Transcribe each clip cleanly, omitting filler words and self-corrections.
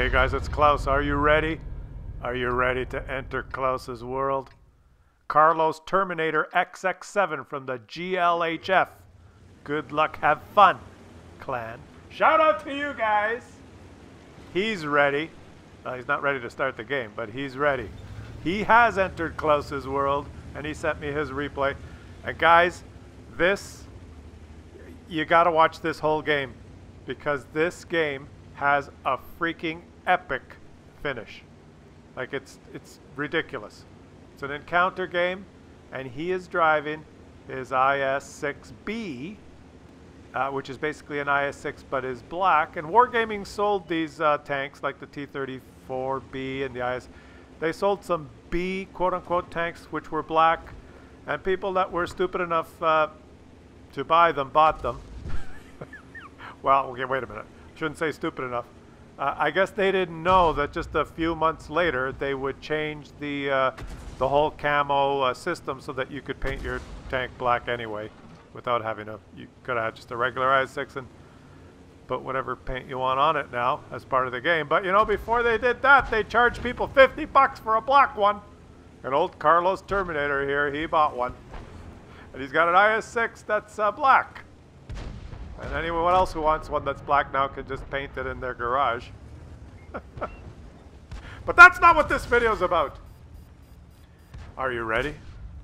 Hey guys, it's Klaus. Are you ready? Are you ready to enter Klaus's world? Carlos Terminator XX7 from the GLHF. Good luck, have fun, clan. Shout out to you guys. He's ready. He's not ready to start the game, but he's ready. He has entered Klaus's world, and he sent me his replay. And guys, you gotta watch this whole game, because this game has a freaking epic finish. Like, it's ridiculous. It's an encounter game, and he is driving his IS-6B, which is basically an IS-6 but is black. And Wargaming sold these tanks, like the T-34B and the IS. They sold some B, quote-unquote, tanks which were black, and people that were stupid enough to buy them bought them. Well, okay, wait a minute. Shouldn't say stupid enough. I guess they didn't know that just a few months later they would change the whole camo system so that you could paint your tank black anyway, without having to. You could have had just a regular IS-6 and put whatever paint you want on it now as part of the game. But you know, before they did that, they charged people $50 for a black one. And old Carlos Terminator here, he bought one, and he's got an IS-6 that's black. And anyone else who wants one that's black now can just paint it in their garage. But that's not what this video is about. Are you ready?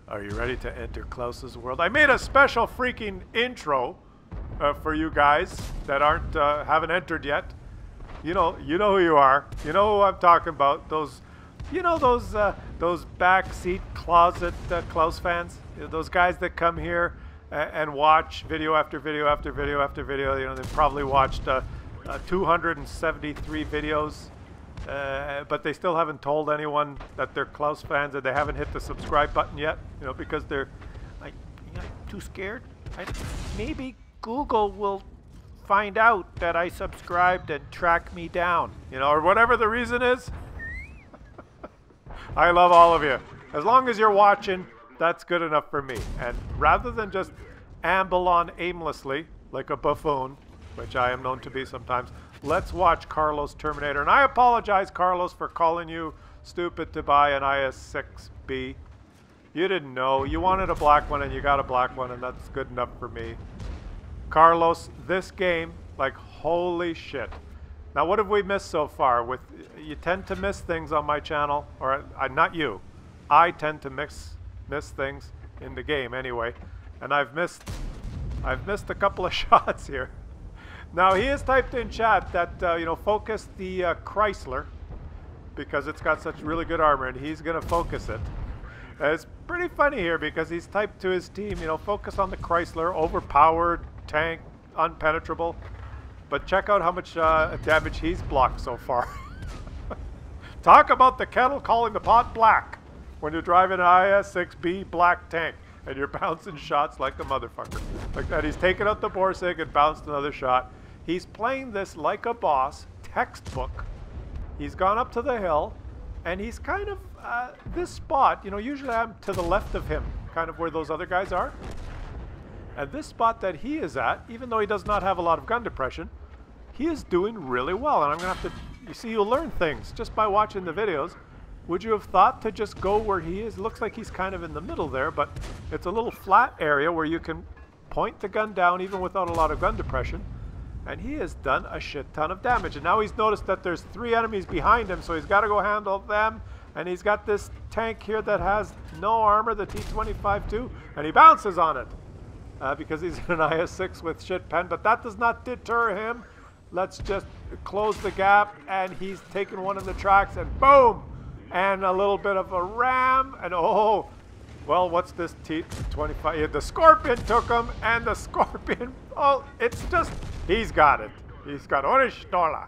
Are you ready to enter Klaus's world? I made a special freaking intro for you guys that haven't entered yet. You know who you are. You know who I'm talking about. Those backseat closet Klaus fans. You know, those guys that come here and watch video after video after video after video. You know, they've probably watched 273 videos, but they still haven't told anyone that they're Klaus fans, and they haven't hit the subscribe button yet. You know, because they're like, too scared. Maybe Google will find out that I subscribed and track me down. You know, or whatever the reason is. I love all of you. As long as you're watching, that's good enough for me. And rather than just amble on aimlessly like a buffoon, which I am known to be sometimes, let's watch Carlos Terminator. And I apologize, Carlos, for calling you stupid to buy an IS-6B. You didn't know. You wanted a black one, and you got a black one, and that's good enough for me. Carlos, this game, like, holy shit. Now, what have we missed so far? You tend to miss things on my channel, or not you. I tend to miss things in the game anyway, and I've missed a couple of shots here. Now, he has typed in chat that focus the Chrysler, because it's got such really good armor, and he's gonna focus it. It's pretty funny here because he's typed to his team, focus on the Chrysler, overpowered tank, unpenetrable. But check out how much damage he's blocked so far. Talk about the kettle calling the pot black when you're driving an IS-6B black tank and you're bouncing shots like a motherfucker. Like that, he's taken out the Borsig and bounced another shot. He's playing this like a boss, textbook. He's gone up to the hill, and he's kind of, this spot, usually I'm to the left of him, kind of where those other guys are. And this spot that he is at, even though he does not have a lot of gun depression, he is doing really well. And I'm going to have to, you'll learn things just by watching the videos. Would you have thought to just go where he is? Looks like he's kind of in the middle there, but it's a little flat area where you can point the gun down even without a lot of gun depression. And he has done a shit ton of damage. And now he's noticed that there's 3 enemies behind him, so he's got to go handle them. And he's got this tank here that has no armor, the T-25 too, and he bounces on it. Because he's in an IS-6 with shit pen, but that does not deter him. Let's just close the gap, and he's taken one of the tracks, and boom! And a little bit of a ram, and oh, well, what's this T-25? Yeah, the Scorpion took him, and the Scorpion, oh, it's just, he's got it. He's got Orishnola.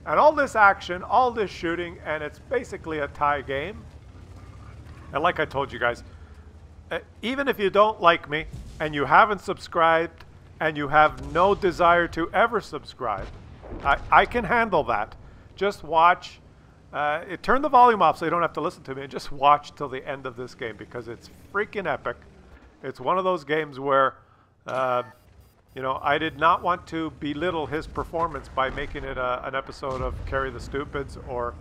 And all this action, all this shooting, and it's basically a tie game. And like I told you guys, even if you don't like me, and you haven't subscribed, and you have no desire to ever subscribe, I can handle that. Just watch. Turn the volume off so you don't have to listen to me, and just watch till the end of this game, because it's freaking epic. It's one of those games where You know, I did not want to belittle his performance by making it an episode of Carry the Stupids or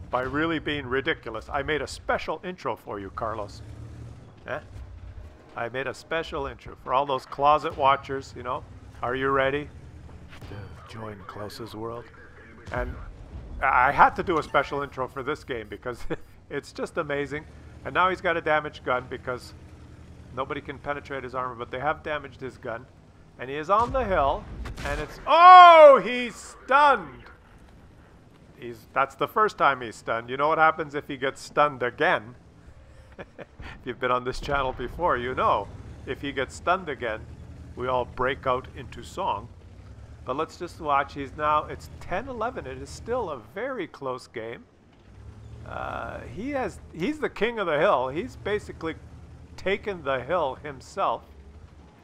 by really being ridiculous. I made a special intro for you, Carlos. Eh? I made a special intro for all those closet watchers, you know. Are you ready to join Klaus's world? And I had to do a special intro for this game because it's just amazing. And now he's got a damaged gun because nobody can penetrate his armor, but they have damaged his gun. And he is on the hill, and it's... Oh, he's stunned! That's the first time he's stunned. You know what happens if he gets stunned again? If you've been on this channel before, you know. If he gets stunned again, we all break out into song. But let's just watch. It's 10-11. It is still a very close game. He's the king of the hill. He's basically taken the hill himself.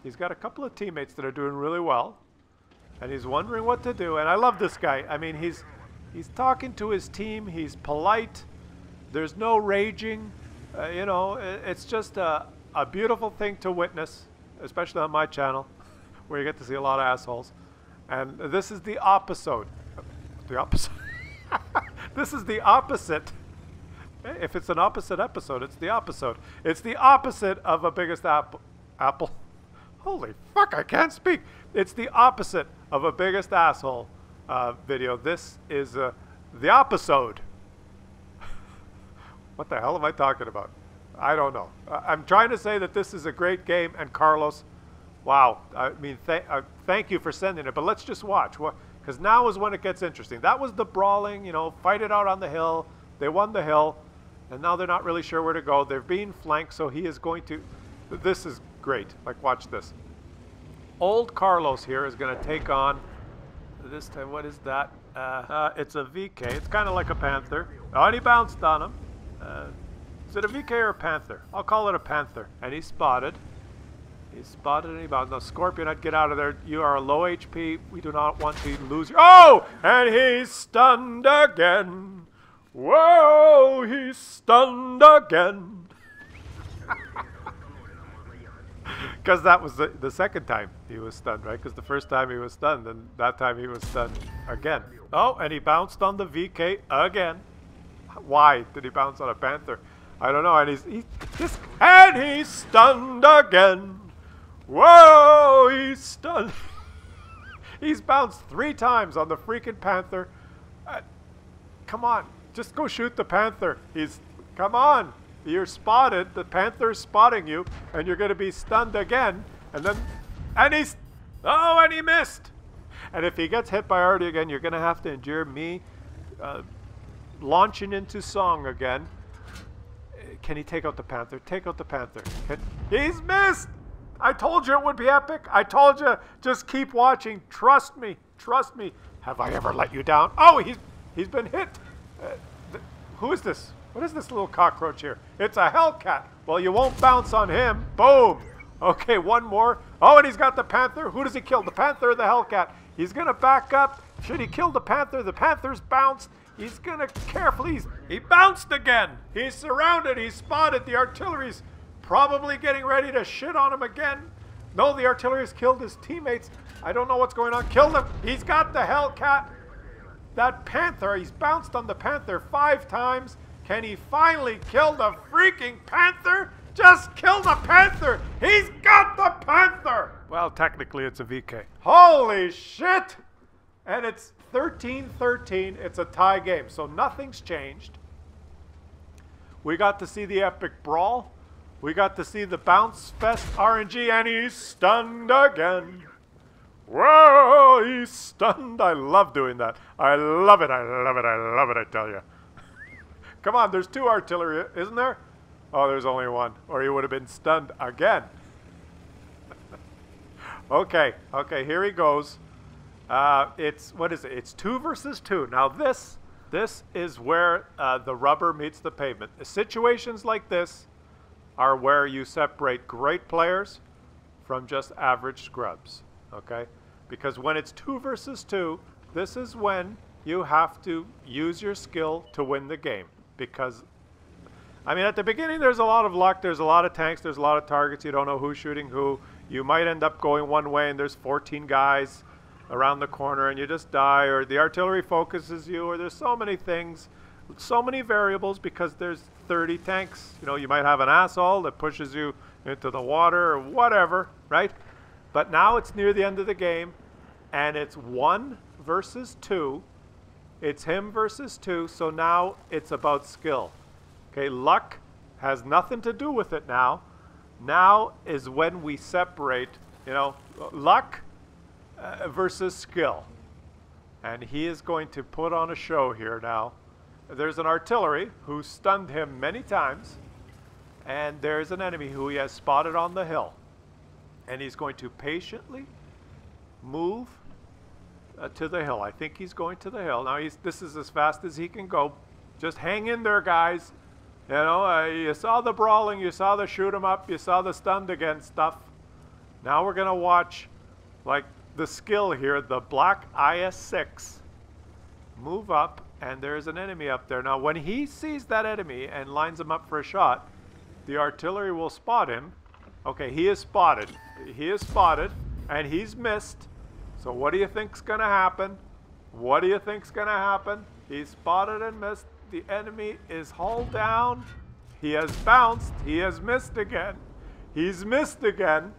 He's got a couple of teammates that are doing really well, and he's wondering what to do. And I love this guy. I mean, he's talking to his team. He's polite. There's no raging. You know, it's just a beautiful thing to witness, especially on my channel, where you get to see a lot of assholes. And this is the opposite. The opposite. This is the opposite. If it's an opposite episode, it's the opposite. It's the opposite of a biggest apple. Holy fuck, I can't speak. It's the opposite of a biggest asshole video. This is the opposite. What the hell am I talking about? I don't know. I'm trying to say that this is a great game, and Carlos, wow. I mean, thank you for sending it, but let's just watch. Because now is when it gets interesting. That was the brawling, you know, fight it out on the hill. They won the hill, and now they're not really sure where to go. They're being flanked, so he is going to... This is great. Like, watch this. Old Carlos here is going to take on... This time, what is that? It's a VK. It's kind of like a panther. Oh, and he bounced on him. Is it a VK or a panther? I'll call it a panther. And he's spotted. He's spotted and he bounced. Now, Scorpion, I'd get out of there. You are a low HP. We do not want to lose you. Oh! And he's stunned again. Whoa! He's stunned again. Because that was the second time he was stunned, right? Because the first time he was stunned, and that time he was stunned again. Oh, and he bounced on the VK again. Why did he bounce on a panther? I don't know. And he's stunned again. Whoa, he's stunned. He's bounced 3 times on the freaking panther. Come on, just go shoot the panther. Come on. You're spotted. The panther's spotting you, and you're going to be stunned again. And he missed. And if he gets hit by Artie again, you're going to have to endure me launching into song again. Can he take out the panther? Take out the panther. He's missed. I told you it would be epic. I told you, just keep watching. Trust me. Trust me. Have I ever let you down? Oh, he's been hit. Who is this? What is this little cockroach here? It's a Hellcat. Well, you won't bounce on him. Boom. Okay, one more. Oh, and he's got the panther. Who does he kill? The panther or the Hellcat? He's going to back up. Should he kill the panther? The panther's bounced. He's going to carefully... He bounced again. He's surrounded. He's spotted. The artillery's probably getting ready to shit on him again. No, the artillery's killed his teammates. I don't know what's going on. Killed him. He's got the Hellcat. That panther, he's bounced on the panther 5 times. Can he finally kill the freaking panther? Just kill the panther! He's got the panther! Well, technically it's a VK. Holy shit! And it's 13-13. It's a tie game, so nothing's changed. We got to see the epic brawl. We got to see the bounce fest RNG, and he's stunned again. Whoa, he's stunned. I love doing that. I love it, I love it, I love it, I tell you. Come on, there's 2 artillery, isn't there? Oh, there's only 1, or he would have been stunned again. Okay, here he goes. What is it? It's 2 versus 2. Now this is where the rubber meets the pavement. Situations like this are where you separate great players from just average scrubs, okay? Because when it's 2 versus 2, this is when you have to use your skill to win the game. Because, I mean, at the beginning there's a lot of luck, there's a lot of tanks, there's a lot of targets, you don't know who's shooting who. You might end up going one way and there's 14 guys around the corner and you just die, or the artillery focuses you, or there's so many things, so many variables because there's 30 tanks. You know, you might have an asshole that pushes you into the water or whatever, right? But now it's near the end of the game and it's 1 versus 2. It's him versus 2, so now it's about skill. Okay, luck has nothing to do with it now. Now is when we separate, you know, luck versus skill. And he is going to put on a show here now. There's an artillery who stunned him many times, and there's an enemy who he has spotted on the hill. And he's going to patiently move to the hill. I think he's going to the hill. Now this is as fast as he can go. Just hang in there, guys. You know, you saw the brawling, you saw the shoot 'em up, you saw the stunned again stuff. Now we're gonna watch like the skill here, the black IS-6 move up, and there's an enemy up there. Now when he sees that enemy and lines him up for a shot, the artillery will spot him. Okay, he is spotted. He is spotted, and he's missed. So what do you think's gonna happen? What do you think's gonna happen? He's spotted and missed. The enemy is hauled down. He has bounced. He has missed again. He's missed again.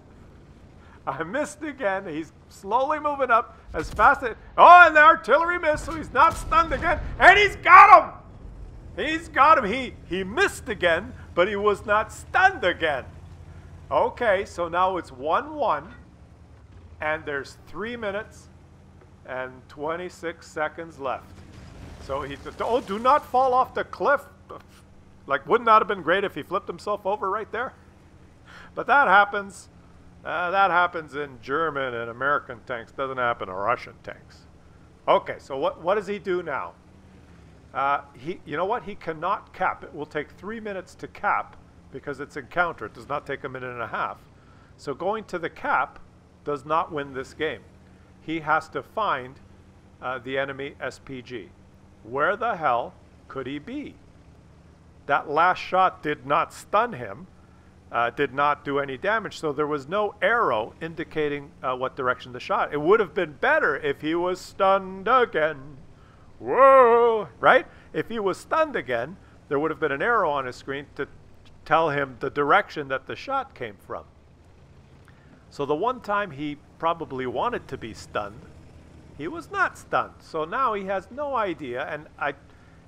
I missed again. He's slowly moving up as fast as... Oh, and the artillery missed, so he's not stunned again. And he's got him! He's got him. He missed again, but he was not stunned again. Okay, so now it's 1-1. And there's 3 minutes and 26 seconds left. So he... Oh, do not fall off the cliff. Like, wouldn't that have been great if he flipped himself over right there? But that happens... that happens in German and American tanks. Doesn't happen in Russian tanks. Okay, so what does he do now? You know what? He cannot cap. It will take 3 minutes to cap because it's encounter. It does not take a minute and a half. So going to the cap does not win this game. He has to find the enemy SPG. Where the hell could he be? That last shot did not stun him. Did not do any damage, so there was no arrow indicating what direction the shot. It would have been better if he was stunned again. Whoa! Right? If he was stunned again, there would have been an arrow on his screen to tell him the direction that the shot came from. So the one time he probably wanted to be stunned, he was not stunned. So now he has no idea. And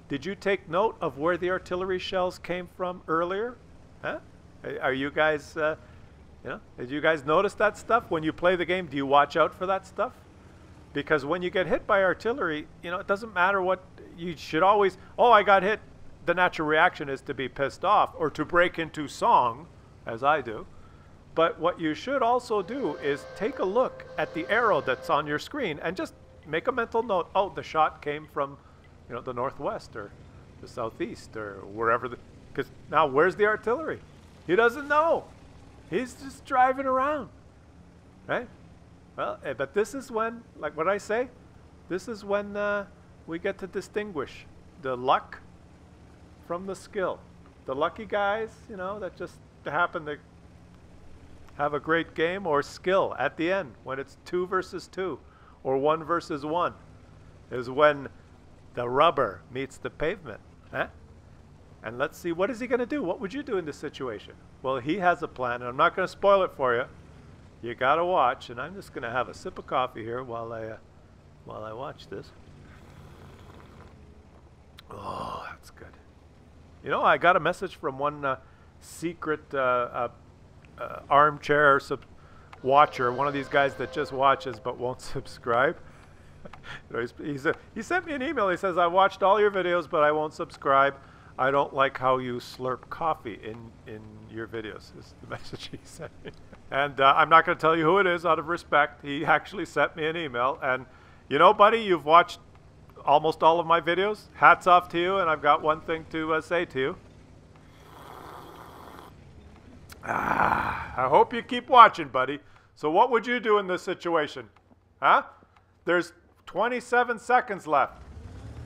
did you take note of where the artillery shells came from earlier? Huh? Are you guys, you know, did you guys notice that stuff? When you play the game, do you watch out for that stuff? Because when you get hit by artillery, you know, it doesn't matter what, you should always, oh, I got hit. The natural reaction is to be pissed off or to break into song, as I do. But what you should also do is take a look at the arrow that's on your screen and just make a mental note. Oh, the shot came from, you know, the northwest or the southeast or wherever. Because now where's the artillery? He doesn't know. He's just driving around, right? Well, but this is when, like what I say, this is when we get to distinguish the luck from the skill. The lucky guys, you know, that just happen to have a great game, or skill at the end when it's 2 versus 2 or 1 versus 1 is when the rubber meets the pavement. Huh? And let's see, what is he going to do? What would you do in this situation? Well, he has a plan, and I'm not going to spoil it for you. You got to watch, and I'm just going to have a sip of coffee here while I watch this. Oh, that's good. You know, I got a message from one secret armchair watcher, one of these guys that just watches but won't subscribe. You know, he sent me an email. He says, I watched all your videos, but I won't subscribe. I don't like how you slurp coffee in your videos, is the message he sent me. And I'm not going to tell you who it is out of respect. He actually sent me an email. And you know, buddy, you've watched almost all of my videos. Hats off to you, and I've got one thing to say to you. I hope you keep watching, buddy. So what would you do in this situation? Huh? There's 27 seconds left.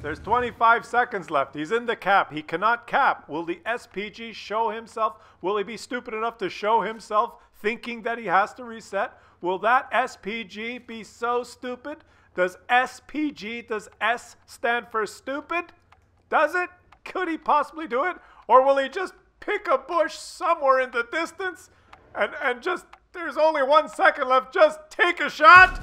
There's 25 seconds left. He's in the cap. He cannot cap. Will the SPG show himself? Will he be stupid enough to show himself thinking that he has to reset? Will that SPG be so stupid? Does SPG, does S stand for stupid? Does it? Could he possibly do it? Or will he just pick a bush somewhere in the distance and just, there's only 1 second left, just take a shot?